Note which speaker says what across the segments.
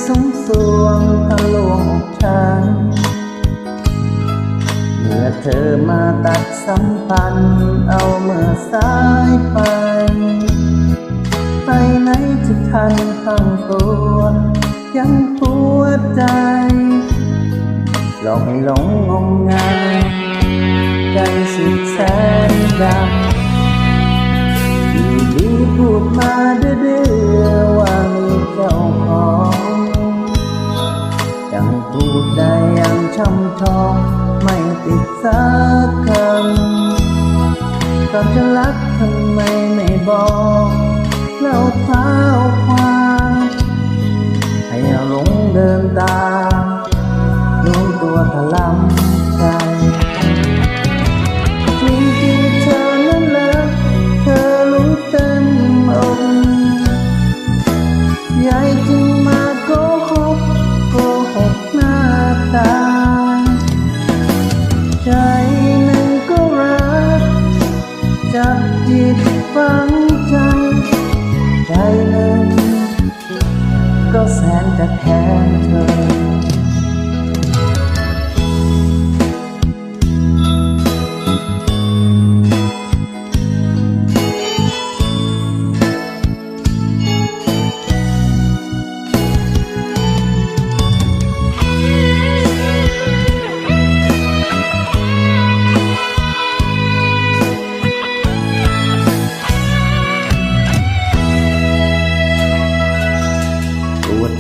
Speaker 1: สมสวงทะลวงอกฉันเมื่อเธอมาตัดสัมพันธ์เอาเมื่อสายไปไหนจะทันตั้งตัวยังหัวใจหลอกให้หลงงมงายใจสุดแสนดำอยู่ดีพูดมาดื้อๆว่ามีเจ้าของยังพูดได้ยังช่ำชองไม่ติดสักคำก่อนจะรักทำไมไม่บอกเล่าเท้าความให้เราหลงเดินตามรู้ตัวถลำใจจริงๆเธอนั้นเลิกเธอรู้เต็มอกยายจึงมาโกหกหน้าตาใจหนึ่งก็รักจับจิตฝังใจใจหนึ่งก็แสนจะแค้นเธอ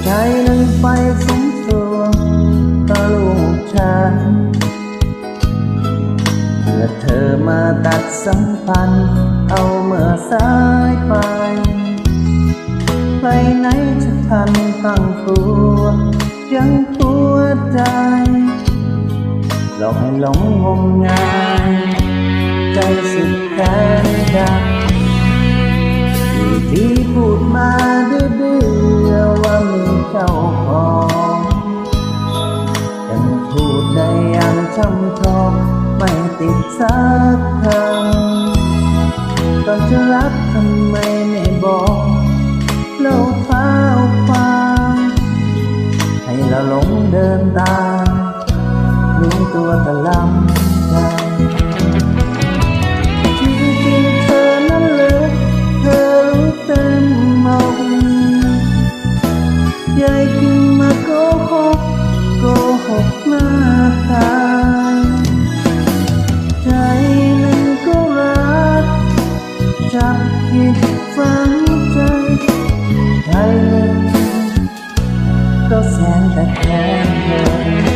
Speaker 1: ใจนั้นไปสมตัวตะลุกฉันเมื่อเธอมาตัดสัมพันธ์เอาเมื่อสายไปไหนจะทันตั้งตัวยังหัวใจหลอกให้หลงงมงายใจสุดแสนดำอยู่ที่พูดมาดื้อๆว่ามีเจ้าของยังพูดได้อย่างช่ำชองไม่ติดสักคำก่อนจะรักทำไมไม่บอกเล่าเท้าความให้เราหลงเดินตามรู้ตัวตะลำใจจริงๆเธอนั้นเลิกเธอรู้เต็มอกยายจึงมาโกหกหน้าตาใจหนึ่งก็รักจับจิตฝังใจใจหนึ่งก็แสนแต่แค้นเธอ